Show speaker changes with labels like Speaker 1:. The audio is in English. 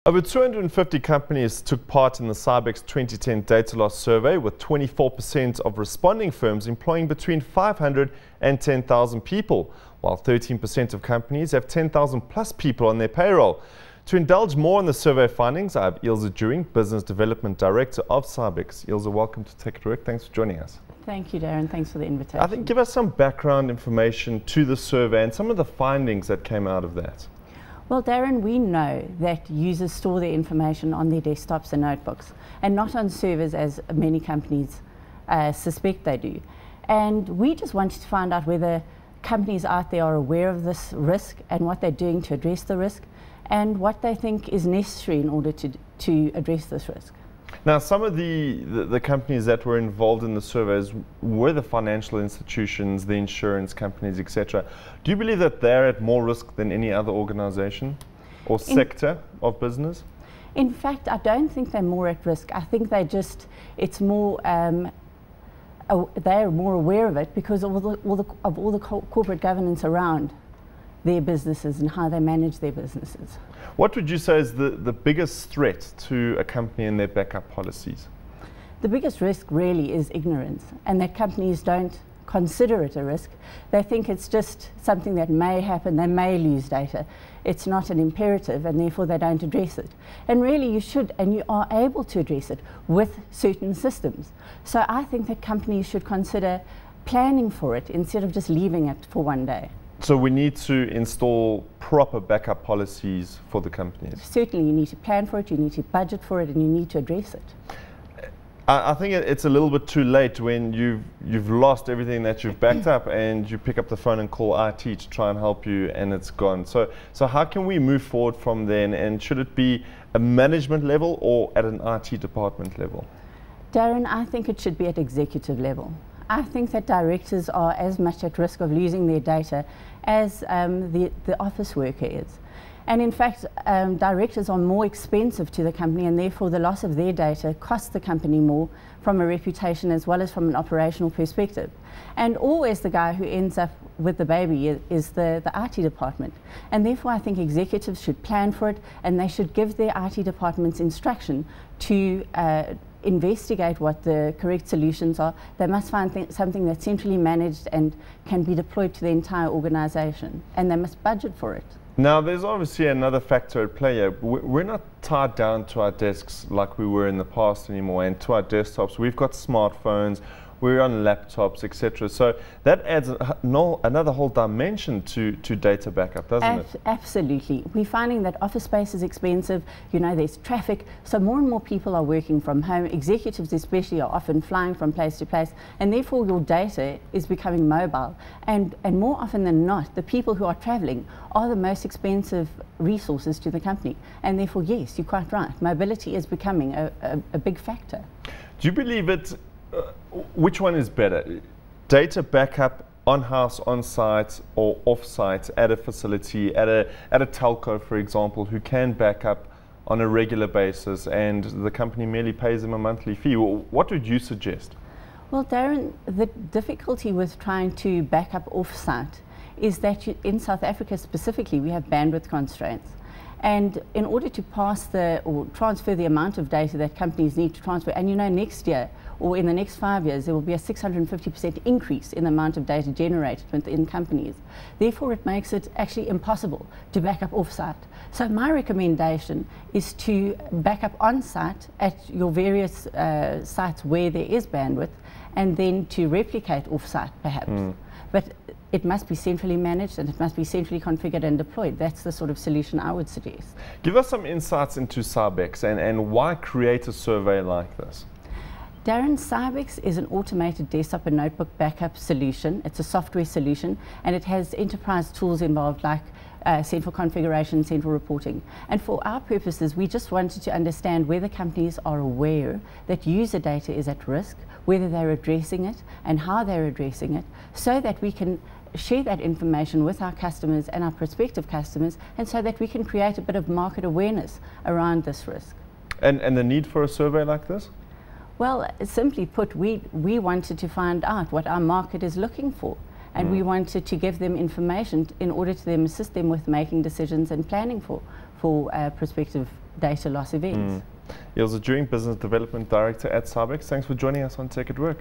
Speaker 1: Over 250 companies took part in the Cibecs 2010 data loss survey, with 24% of responding firms employing between 500 and 10,000 people, while 13% of companies have 10,000 plus people on their payroll. To indulge more in the survey findings, I have Ilze Dewing, Business Development Director of Cibecs. Ilze, welcome to Tech at Work. Thanks for joining us.
Speaker 2: Thank you, Darren. Thanks for the invitation.
Speaker 1: I think give us some background information to the survey and some of the findings that came out of that.
Speaker 2: Well, Darren, we know that users store their information on their desktops and notebooks, and not on servers as many companies suspect they do. And we just wanted to find out whether companies out there are aware of this risk and what they're doing to address the risk, and what they think is necessary in order to address this risk.
Speaker 1: Now, some of the companies that were involved in the surveys were the financial institutions, the insurance companies, etc. Do you believe that they're at more risk than any other organization or sector of business?
Speaker 2: In fact, I don't think they're more at risk. I think it's more, they're more aware of it because of all the corporate governance around their businesses and how they manage their businesses.
Speaker 1: What would you say is the biggest threat to a company and their backup policies?
Speaker 2: The biggest risk really is ignorance, and that companies don't consider it a risk. They think it's just something that may happen, they may lose data. It's not an imperative, and therefore they don't address it. And really you should, and you are able to address it with certain systems. So I think that companies should consider planning for it instead of just leaving it for one day.
Speaker 1: So we need to install proper backup policies for the companies?
Speaker 2: Certainly, you need to plan for it, you need to budget for it, and you need to address it.
Speaker 1: I think it's a little bit too late when you've lost everything that you've backed up and you pick up the phone and call IT to try and help you and it's gone. So how can we move forward from then, and should it be a management level or at an IT department level?
Speaker 2: Darren, I think it should be at executive level. I think that directors are as much at risk of losing their data as the office worker is. And in fact, directors are more expensive to the company, and therefore the loss of their data costs the company more from a reputation as well as from an operational perspective. And always the guy who ends up with the baby is the IT department. And therefore I think executives should plan for it, and they should give their IT departments instruction to investigate what the correct solutions are. They must find something that's centrally managed and can be deployed to the entire organization, and they must budget for it.
Speaker 1: Now, there's obviously another factor at play here. We're not tied down to our desks like we were in the past anymore, and to our desktops. We've got smartphones, we're on laptops, etc. So that adds another whole dimension to data backup, doesn't it?
Speaker 2: Absolutely. We're finding that office space is expensive, you know, there's traffic, so more and more people are working from home. Executives especially are often flying from place to place, and therefore your data is becoming mobile. And more often than not, the people who are traveling are the most expensive resources to the company. And therefore, yes, you're quite right, mobility is becoming a big factor.
Speaker 1: Do you believe which one is better? Data backup on-house, on-site, or off-site at a facility, at a telco, for example, who can back up on a regular basis and the company merely pays them a monthly fee? What would you suggest?
Speaker 2: Well, Darren, the difficulty with trying to back up off-site is that in South Africa specifically, we have bandwidth constraints. And in order to or transfer the amount of data that companies need to transfer, and you know, next year or in the next 5 years, there will be a 650% increase in the amount of data generated within companies. Therefore, it makes it actually impossible to back up off-site. So my recommendation is to back up on-site at your various sites where there is bandwidth, and then to replicate off-site perhaps. But it must be centrally managed, and it must be centrally configured and deployed. That's the sort of solution I would suggest.
Speaker 1: Give us some insights into Cibecs and why create a survey like this?
Speaker 2: Darren, Cibecs is an automated desktop and notebook backup solution. It's a software solution, and it has enterprise tools involved like central configuration, central reporting. And for our purposes, we just wanted to understand whether companies are aware that user data is at risk, whether they're addressing it, and how they're addressing it, so that we can share that information with our customers and our prospective customers, and so that we can create a bit of market awareness around this risk.
Speaker 1: And the need for a survey like this?
Speaker 2: Well, simply put, we wanted to find out what our market is looking for, and we wanted to give them information in order to assist them with making decisions and planning for prospective data loss events.
Speaker 1: Ilze Dewing, Business Development Director at Cibecs. Thanks for joining us on Tech at Work.